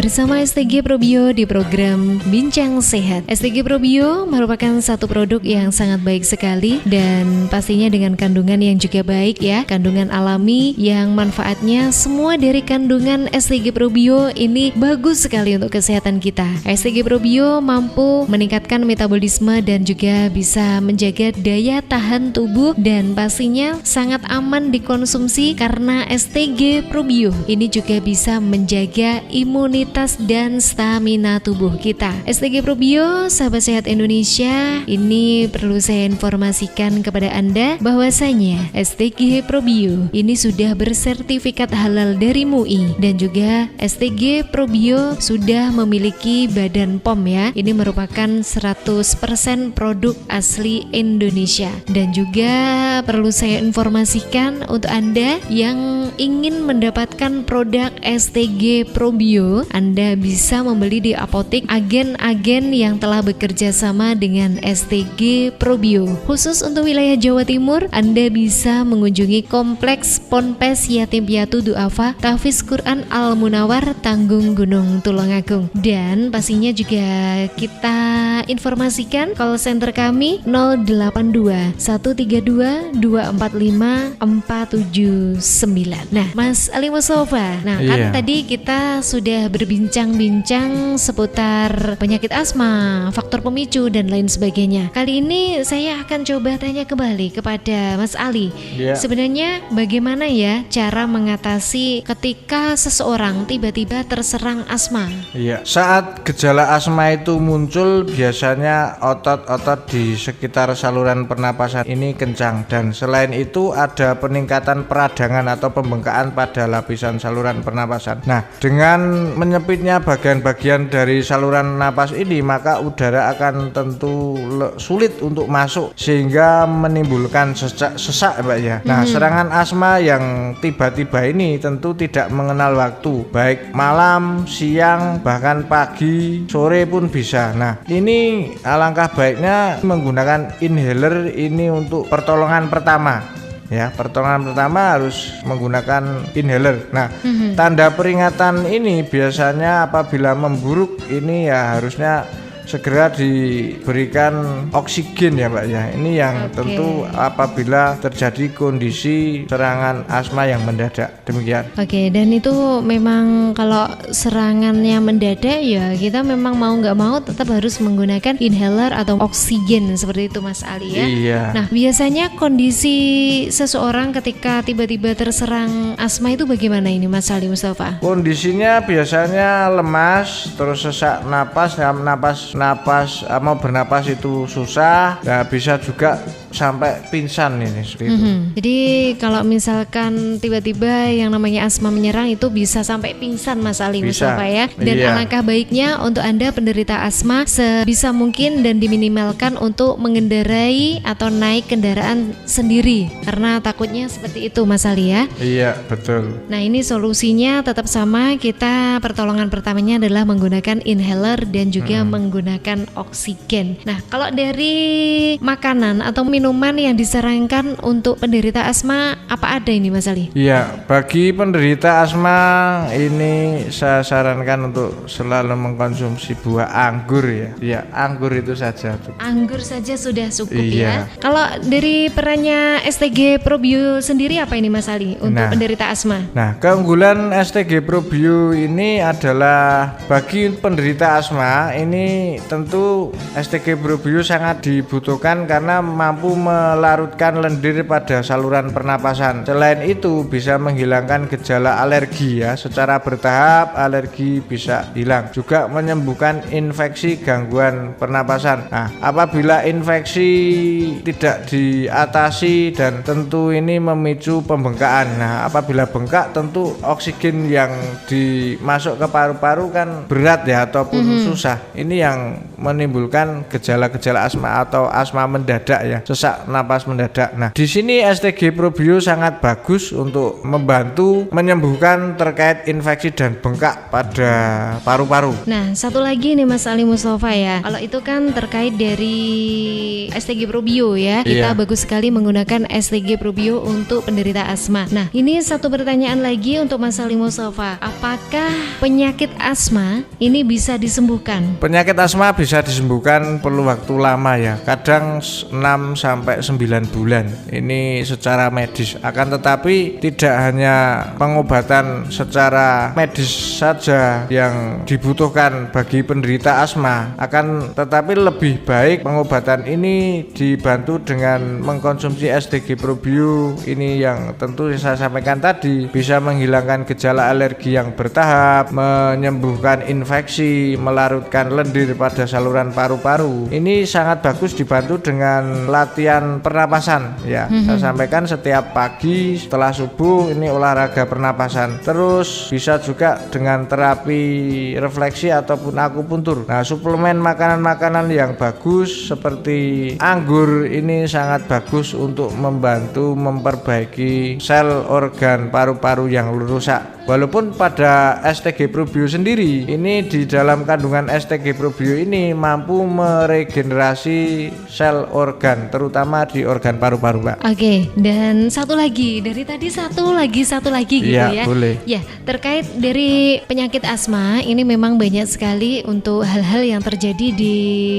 bersama STG Probio di program Bincang Sehat. STG Probio merupakan satu produk yang sangat baik sekali dan pastinya dengan kandungan yang juga baik ya, kandungan alami yang manfaatnya semua dari kandungan STG Probio ini bagus sekali untuk kesehatan kita. STG Probio mampu meningkatkan metabolisme dan juga bisa menjaga daya tahan tubuh dan pastinya sangat aman dikonsumsi karena STG Probio ini juga bisa menjaga imunitas dan stamina tubuh kita. STG Probio, sahabat sehat Indonesia, ini perlu saya informasikan kepada Anda bahwasanya STG Probio ini sudah bersertifikat halal dari MUI dan juga STG Probio sudah memiliki badan POM ya. Ini merupakan 100% produk asli Indonesia. Dan juga perlu saya informasikan untuk Anda yang ingin mendapatkan produk STG Probio, Anda bisa membeli di apotek agen-agen yang telah bekerja sama dengan STG Probio. Khusus untuk wilayah Jawa Timur, Anda bisa mengunjungi Kompleks Ponpes Yatim Piatu Duafa Tahfiz Quran Al Munawar Tanggung Gunung Tulungagung. Dan pastinya juga kita informasikan call center kami 082 132 245 479. Nah, Mas Ali Mustafa, kan tadi kita sudah berbincang-bincang seputar penyakit asma, faktor pemicu dan lain sebagainya. Kali ini saya akan coba tanya kembali kepada Mas Ali. Sebenarnya bagaimana ya cara mengatasi ketika seseorang tiba-tiba terserang asma? Saat gejala asma itu muncul, biasanya otot-otot di sekitar saluran pernapasan ini kencang, dan selain itu ada peningkatan peradangan atau pembengkakan pada lapisan saluran pernapasan. Nah, dengan menyempitnya bagian-bagian dari saluran napas ini, maka udara akan tentu sulit untuk masuk sehingga menimbulkan sesak Mbak ya. Nah, serangan asma yang tiba-tiba ini tentu tidak mengenal waktu, baik malam, siang, bahkan pagi, sore pun bisa. Nah, ini alangkah baiknya menggunakan inhaler ini untuk pertolongan pertama. Ya, pertolongan pertama harus menggunakan inhaler. Nah, tanda peringatan ini biasanya apabila memburuk ini ya harusnya segera diberikan oksigen ya Mbak ya. Ini yang tentu apabila terjadi kondisi serangan asma yang mendadak. Demikian. Dan itu memang kalau serangannya mendadak ya kita memang mau nggak mau tetap harus menggunakan inhaler atau oksigen seperti itu Mas Ali ya. Iya. Nah, biasanya kondisi seseorang ketika tiba-tiba terserang asma itu bagaimana ini Mas Ali Mustafa? Kondisinya biasanya lemas, terus sesak napas, mau bernapas itu susah, nah bisa juga sampai pingsan ini seperti itu. Jadi kalau misalkan tiba-tiba yang namanya asma menyerang itu bisa sampai pingsan Mas Ali Mustafa ya. Dan alangkah baiknya untuk Anda penderita asma sebisa mungkin dan diminimalkan untuk mengendarai atau naik kendaraan sendiri karena takutnya seperti itu Mas Ali ya. Iya, betul. Nah, ini solusinya tetap sama, kita pertolongan pertamanya adalah menggunakan inhaler dan juga menggunakan oksigen. Nah, kalau dari makanan atau minuman yang disarankan untuk penderita asma apa ada ini Mas Ali? Iya, bagi penderita asma ini saya sarankan untuk selalu mengkonsumsi buah anggur ya. Iya, anggur itu saja. Anggur saja sudah cukup ya. Kalau dari perannya STG Probio sendiri apa ini Mas Ali untuk penderita asma? Nah, keunggulan STG Probio ini adalah bagi penderita asma ini tentu STG Probio sangat dibutuhkan karena mampu melarutkan lendir pada saluran pernapasan. Selain itu bisa menghilangkan gejala alergi ya, secara bertahap alergi bisa hilang. Juga menyembuhkan infeksi gangguan pernapasan. Nah, apabila infeksi tidak diatasi dan tentu ini memicu pembengkakan. Nah, apabila bengkak tentu oksigen yang dimasuk ke paru-paru kan berat ya ataupun susah. Ini yang menimbulkan gejala-gejala asma atau asma mendadak ya. sesak napas mendadak. Nah, di sini STG Probio sangat bagus untuk membantu menyembuhkan terkait infeksi dan bengkak pada paru-paru. Nah, satu lagi nih Mas Ali Mustafa ya. Kalau itu kan terkait dari STG Probio ya. Kita bagus sekali menggunakan STG Probio untuk penderita asma. Nah, ini satu pertanyaan lagi untuk Mas Ali Mustafa. Apakah penyakit asma ini bisa disembuhkan? Penyakit asma bisa disembuhkan, perlu waktu lama ya. Kadang 6 sampai 9 bulan. Ini secara medis. Akan tetapi tidak hanya pengobatan secara medis saja yang dibutuhkan bagi penderita asma, akan tetapi lebih baik pengobatan ini dibantu dengan mengkonsumsi STG Probio ini yang tentu saya sampaikan tadi bisa menghilangkan gejala alergi yang bertahap, menyembuhkan infeksi, melarutkan lendir pada saluran paru-paru. Ini sangat bagus dibantu dengan latihan pernapasan ya. Saya sampaikan setiap pagi setelah subuh ini olahraga pernapasan. Terus bisa juga dengan terapi refleksi ataupun akupuntur. Nah, suplemen makanan-makanan yang bagus seperti anggur ini sangat bagus untuk membantu memperbaiki sel organ paru-paru yang rusak. Walaupun pada STG Probio sendiri ini di dalam kandungan STG Probio ini mampu meregenerasi sel organ, terutama di organ paru-paru, Mbak. Oke, dan satu lagi dari tadi satu lagi gitu ya. Boleh. Ya, terkait dari penyakit asma ini memang banyak sekali untuk hal-hal yang terjadi di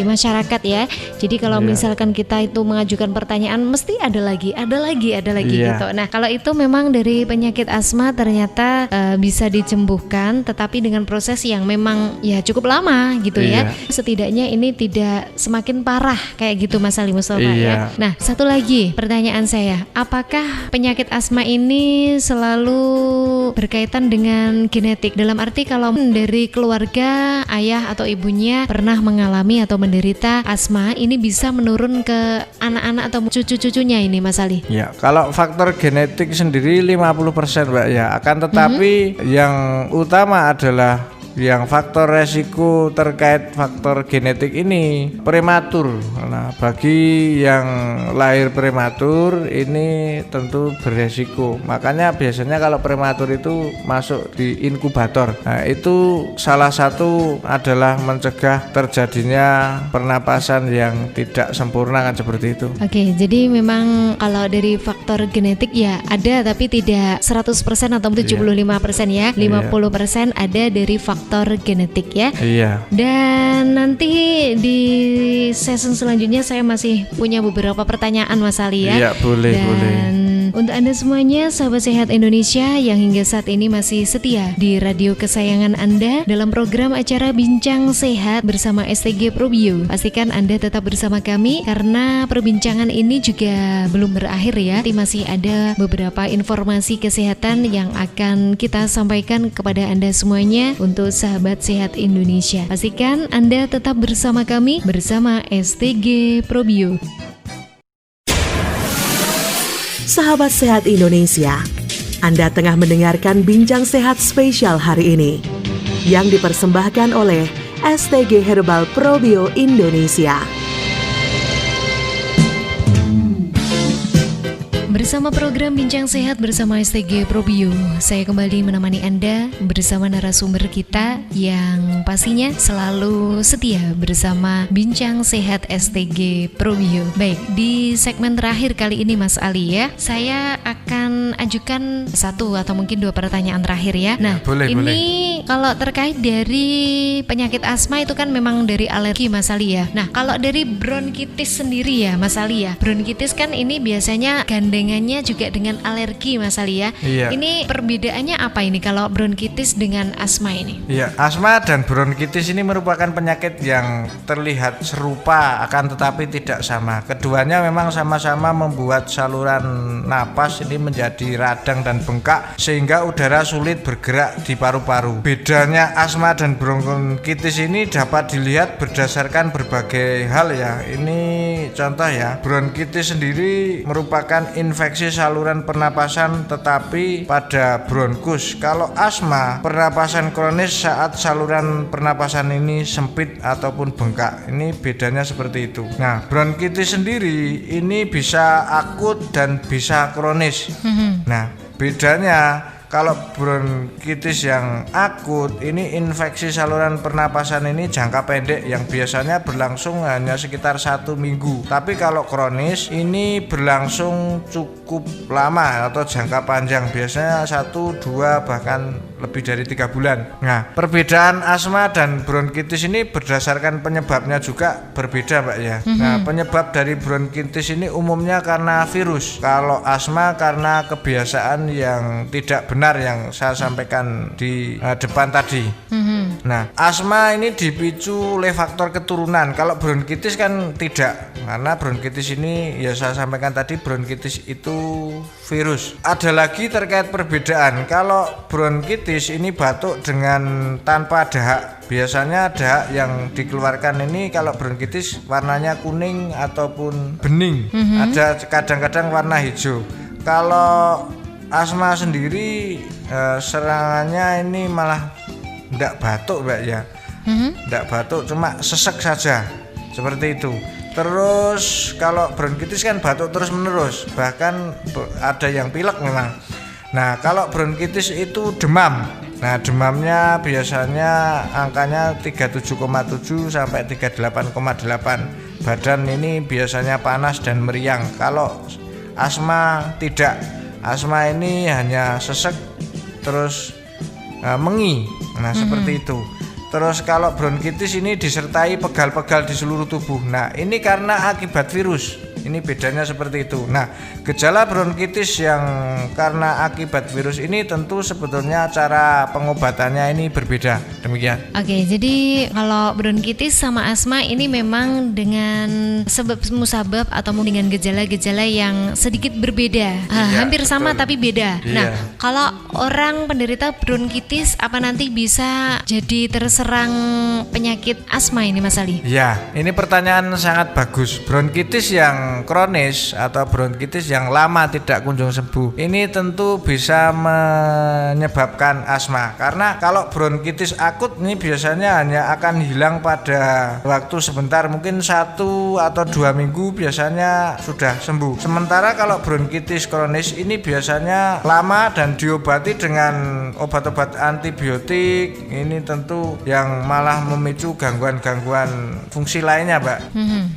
masyarakat ya. Jadi kalau misalkan kita itu mengajukan pertanyaan mesti ada lagi gitu. Nah, kalau itu memang dari penyakit asma ternyata bisa disembuhkan, tetapi dengan proses yang memang ya cukup lama gitu ya. Setidaknya ini tidak semakin parah kayak gitu Mas Ali Mustafa ya. Nah, satu lagi pertanyaan saya, apakah penyakit asma ini selalu berkaitan dengan genetik? Dalam arti kalau dari keluarga ayah atau ibunya pernah mengalami atau menderita asma, ini bisa menurun ke anak-anak atau cucu-cucunya ini Mas Ali? Ya, kalau faktor genetik sendiri 50% Mbak ya. Akan tetapi yang utama adalah yang faktor resiko terkait faktor genetik ini prematur. Nah, bagi yang lahir prematur ini tentu beresiko. Makanya biasanya kalau prematur itu masuk di inkubator. Nah, itu salah satu adalah mencegah terjadinya pernapasan yang tidak sempurna kan seperti itu. Oke, jadi memang kalau dari faktor genetik ya ada, tapi tidak 100% atau 75% ya. 50% ada dari faktor genetik ya. Dan nanti di season selanjutnya saya masih punya beberapa pertanyaan Mas Ali ya. Iya, boleh. Untuk Anda semuanya, sahabat sehat Indonesia yang hingga saat ini masih setia di radio kesayangan Anda dalam program acara Bincang Sehat bersama STG Probio. Pastikan Anda tetap bersama kami karena perbincangan ini juga belum berakhir ya. Masih ada beberapa informasi kesehatan yang akan kita sampaikan kepada Anda semuanya untuk sahabat sehat Indonesia. Pastikan Anda tetap bersama kami bersama STG Probio. Sahabat sehat Indonesia, Anda tengah mendengarkan Bincang Sehat spesial hari ini yang dipersembahkan oleh STG Herbal Probio Indonesia. Bersama program Bincang Sehat bersama STG Probio, saya kembali menemani Anda bersama narasumber kita yang pastinya selalu setia bersama Bincang Sehat STG Probio. Baik, di segmen terakhir kali ini Mas Ali ya, saya akan ajukan satu atau mungkin dua pertanyaan terakhir ya. Nah, boleh. Kalau terkait dari penyakit asma itu kan memang dari alergi Mas Ali ya. Nah, kalau dari bronkitis sendiri ya Mas Ali ya, bronkitis kan ini biasanya gandengannya juga dengan alergi Mas Ali ya. Ini perbedaannya apa ini kalau bronkitis dengan asma ini? Iya, asma dan bronkitis ini merupakan penyakit yang terlihat serupa akan tetapi tidak sama. Keduanya memang sama-sama membuat saluran napas ini menjadi radang dan bengkak sehingga udara sulit bergerak di paru-paru. Bedanya asma dan bronkitis ini dapat dilihat berdasarkan berbagai hal ya. Ini contoh ya, bronkitis sendiri merupakan infeksi infeksi saluran pernapasan tetapi pada bronkus. Kalau asma, pernapasan kronis saat saluran pernapasan ini sempit ataupun bengkak. Ini bedanya seperti itu. Nah, bronkitis sendiri ini bisa akut dan bisa kronis. Nah, bedanya kalau bronkitis yang akut ini infeksi saluran pernapasan ini jangka pendek yang biasanya berlangsung hanya sekitar 1 minggu. Tapi kalau kronis ini berlangsung cukup lama atau jangka panjang, biasanya 1, 2 bahkan lebih dari 3 bulan. Nah, perbedaan asma dan bronkitis ini berdasarkan penyebabnya juga berbeda, Mbak ya. Nah, penyebab dari bronkitis ini umumnya karena virus. Kalau asma karena kebiasaan yang tidak benar yang saya sampaikan di depan tadi. Nah, asma ini dipicu oleh faktor keturunan. Kalau bronkitis kan tidak, karena bronkitis ini ya saya sampaikan tadi, bronkitis itu virus. Ada lagi terkait perbedaan. Kalau bronkitis ini batuk dengan tanpa dahak. Biasanya dahak yang dikeluarkan ini kalau bronkitis warnanya kuning ataupun bening. Ada kadang-kadang warna hijau. Kalau asma sendiri serangannya ini malah tidak batuk, Mbak ya. Tidak batuk, cuma sesek saja seperti itu. Terus kalau bronkitis kan batuk terus menerus, bahkan ada yang pilek memang. Nah, kalau bronkitis itu demam. Nah, demamnya biasanya angkanya 37,7 sampai 38,8. Badan ini biasanya panas dan meriang. Kalau asma tidak. Asma ini hanya sesek terus mengi. Nah, seperti itu. Terus kalau bronkitis ini disertai pegal-pegal di seluruh tubuh. Nah, ini karena akibat virus. Ini bedanya seperti itu. Nah, gejala bronkitis yang karena akibat virus ini tentu sebetulnya cara pengobatannya ini berbeda. Demikian. Oke, jadi kalau bronkitis sama asma ini memang dengan sebab musabab atau dengan gejala-gejala yang sedikit berbeda. Hampir sama tapi beda. Nah, kalau orang penderita bronkitis apa nanti bisa jadi terserang penyakit asma ini, Mas Ali? Ya, ini pertanyaan sangat bagus. Bronkitis yang kronis atau bronkitis yang lama tidak kunjung sembuh ini tentu bisa menyebabkan asma, karena kalau bronkitis akut ini biasanya hanya akan hilang pada waktu sebentar, mungkin 1 atau 2 minggu biasanya sudah sembuh. Sementara kalau bronkitis kronis ini biasanya lama dan diobati dengan obat-obat antibiotik, ini tentu yang malah memicu gangguan-gangguan fungsi lainnya, Mbak.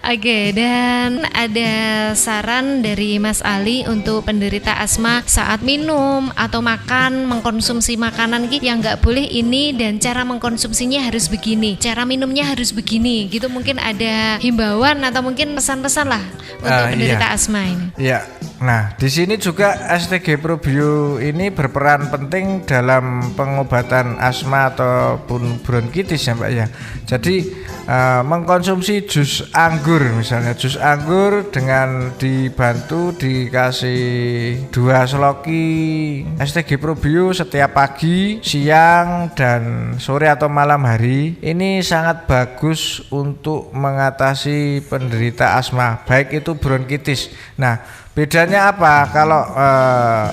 Oke, dan ada saran dari Mas Ali untuk penderita asma saat minum atau makan, mengkonsumsi makanan yang nggak boleh ini, dan cara mengkonsumsinya harus begini, cara minumnya harus begini, gitu. Mungkin ada himbauan atau mungkin pesan-pesan lah untuk penderita asma ini. Iya. Nah, di sini juga STG Probio ini berperan penting dalam pengobatan asma ataupun bronkitis ya, Mbak ya. Jadi mengkonsumsi jus anggur, misalnya jus anggur dengan dibantu dikasih 2 seloki STG Probio setiap pagi, siang, dan sore atau malam hari. Ini sangat bagus untuk mengatasi penderita asma, baik itu bronkitis. Nah, bedanya apa? Kalau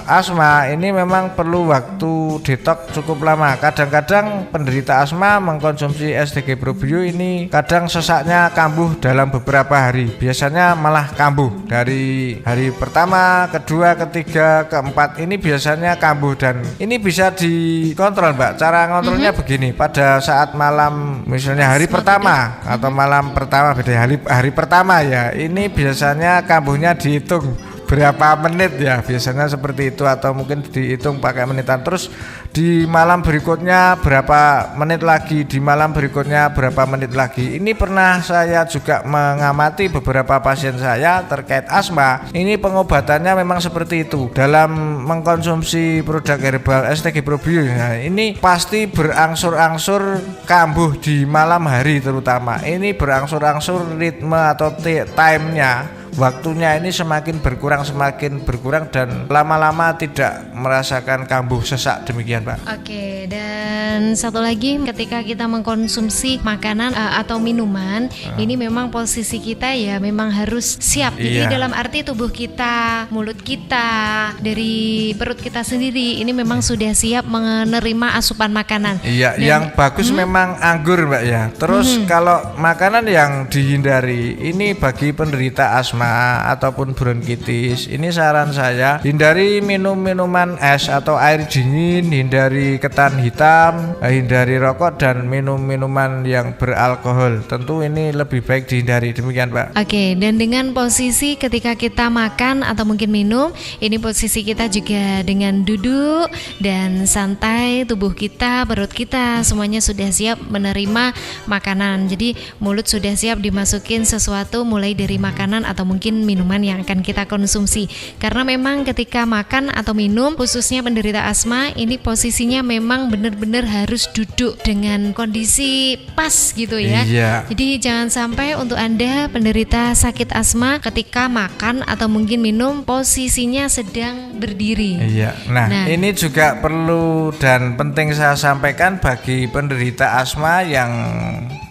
asma ini memang perlu waktu detox cukup lama. Kadang-kadang penderita asma mengkonsumsi STG Probio ini kadang sesaknya kambuh dalam beberapa hari. Biasanya malah kambuh dari hari pertama, kedua, ketiga, keempat ini biasanya kambuh, dan ini bisa dikontrol, Mbak. Cara ngontrolnya begini, pada saat malam misalnya hari pertama atau malam pertama, beda hari pertama ya, ini biasanya kambuhnya dihitung berapa menit ya, biasanya seperti itu, atau mungkin dihitung pakai menitan. Terus di malam berikutnya berapa menit lagi, di malam berikutnya berapa menit lagi. Ini pernah saya juga mengamati beberapa pasien saya terkait asma. Ini pengobatannya memang seperti itu. Dalam mengkonsumsi produk herbal STG Probio, nah, ini pasti berangsur-angsur kambuh di malam hari terutama. Ini berangsur-angsur ritme atau time-nya waktunya ini semakin berkurang dan lama-lama tidak merasakan kambuh sesak, demikian Pak. Oke, dan satu lagi, ketika kita mengkonsumsi makanan atau minuman, ini memang posisi kita ya memang harus siap. Jadi dalam arti tubuh kita, mulut kita, dari perut kita sendiri ini memang sudah siap menerima asupan makanan. Iya, yang bagus memang anggur Mbak ya. Terus kalau makanan yang dihindari ini bagi penderita asma ataupun bronkitis, ini saran saya hindari minum minuman es atau air dingin, hindari ketan hitam, hindari rokok dan minum minuman yang beralkohol. Tentu ini lebih baik dihindari, demikian Pak. Oke, dan dengan posisi ketika kita makan atau mungkin minum, ini posisi kita juga dengan duduk dan santai, tubuh kita, perut kita semuanya sudah siap menerima makanan. Jadi mulut sudah siap dimasukin sesuatu mulai dari makanan atau mungkin minuman yang akan kita konsumsi. Karena memang ketika makan atau minum, khususnya penderita asma, ini posisinya memang benar-benar harus duduk dengan kondisi pas gitu ya. Jadi jangan sampai untuk Anda penderita sakit asma ketika makan atau mungkin minum posisinya sedang berdiri. Nah, ini juga perlu dan penting saya sampaikan bagi penderita asma yang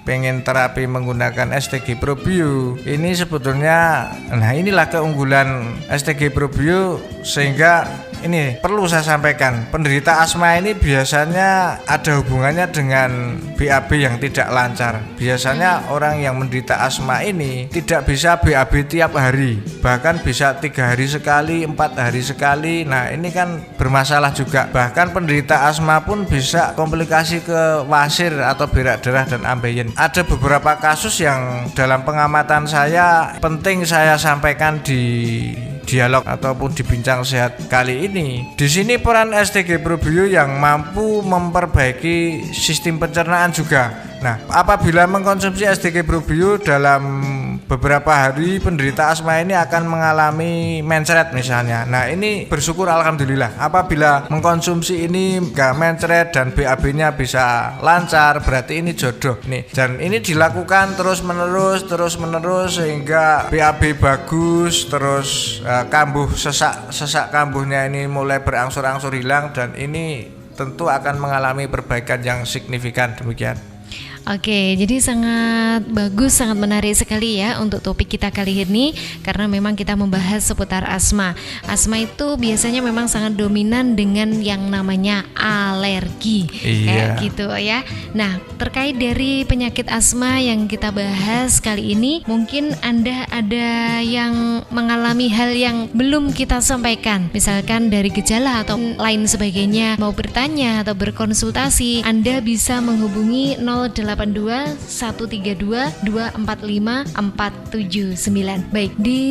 pengen terapi menggunakan STG Probio. Ini sebetulnya, nah inilah keunggulan STG Probio, sehingga ini perlu saya sampaikan, penderita asma ini biasanya ada hubungannya dengan BAB yang tidak lancar. Biasanya orang yang menderita asma ini tidak bisa BAB tiap hari, bahkan bisa 3 hari sekali, 4 hari sekali. Nah ini kan bermasalah juga. Bahkan penderita asma pun bisa komplikasi ke wasir atau berak darah dan ambeien. Ada beberapa kasus yang dalam pengamatan saya penting saya sampaikan di dialog ataupun di bincang sehat kali ini. Di sini peran STG Probio yang mampu memperbaiki sistem pencernaan juga. Nah, apabila mengkonsumsi STG Probio dalam beberapa hari, penderita asma ini akan mengalami mencret misalnya. Nah, ini bersyukur alhamdulillah. Apabila mengkonsumsi ini gak mencret dan BAB-nya bisa lancar, berarti ini jodoh nih. Dan ini dilakukan terus menerus sehingga BAB bagus, terus kambuh sesak kambuhnya ini mulai berangsur-angsur hilang, dan ini tentu akan mengalami perbaikan yang signifikan, demikian. Oke, jadi sangat bagus, sangat menarik sekali ya untuk topik kita kali ini, karena memang kita membahas seputar asma. Asma itu biasanya memang sangat dominan dengan yang namanya alergi, kayak gitu ya. Nah, terkait dari penyakit asma yang kita bahas kali ini, mungkin Anda ada yang mengalami hal yang belum kita sampaikan, misalkan dari gejala atau lain sebagainya, mau bertanya atau berkonsultasi, Anda bisa menghubungi 082 132 245 479. Baik, di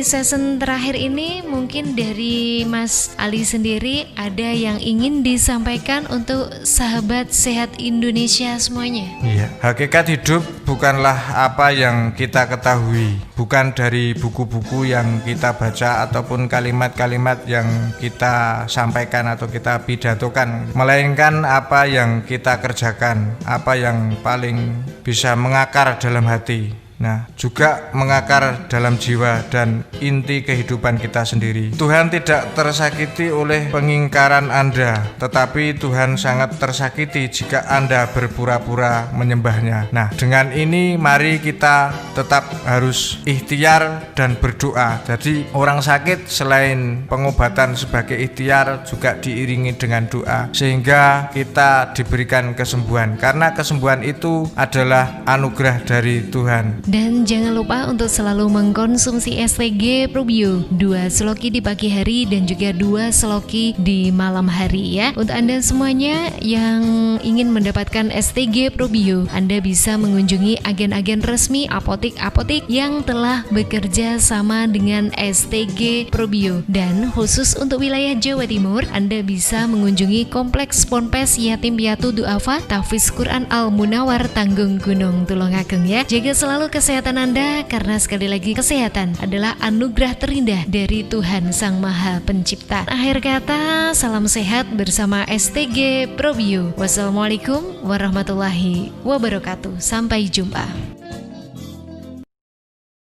season terakhir ini mungkin dari Mas Ali sendiri ada yang ingin disampaikan untuk sahabat sehat Indonesia semuanya. Iya, hakikat hidup bukanlah apa yang kita ketahui, bukan dari buku-buku yang kita baca ataupun kalimat-kalimat yang kita sampaikan atau kita pidatokan, melainkan apa yang kita kerjakan, apa yang paling bisa mengakar dalam hati. Nah, juga mengakar dalam jiwa dan inti kehidupan kita sendiri. Tuhan tidak tersakiti oleh pengingkaran Anda, tetapi Tuhan sangat tersakiti jika Anda berpura-pura menyembahnya. Nah, dengan ini mari kita tetap harus ikhtiar dan berdoa. Jadi orang sakit selain pengobatan sebagai ikhtiar juga diiringi dengan doa, sehingga kita diberikan kesembuhan, karena kesembuhan itu adalah anugerah dari Tuhan. Dan jangan lupa untuk selalu mengkonsumsi STG Probio, 2 seloki di pagi hari dan juga 2 seloki di malam hari ya. Untuk Anda semuanya yang ingin mendapatkan STG Probio, Anda bisa mengunjungi agen-agen resmi apotek-apotek yang telah bekerja sama dengan STG Probio. Dan khusus untuk wilayah Jawa Timur, Anda bisa mengunjungi Kompleks Ponpes Yatim Piatu Duafa Tahfiz Quran Al Munawar Tanggung Gunung Tulungagung ya. Jaga selalu kesehatan Anda, karena sekali lagi kesehatan adalah anugerah terindah dari Tuhan Sang Maha Pencipta. Akhir kata, salam sehat bersama STG Probio. Wassalamualaikum warahmatullahi wabarakatuh. Sampai jumpa.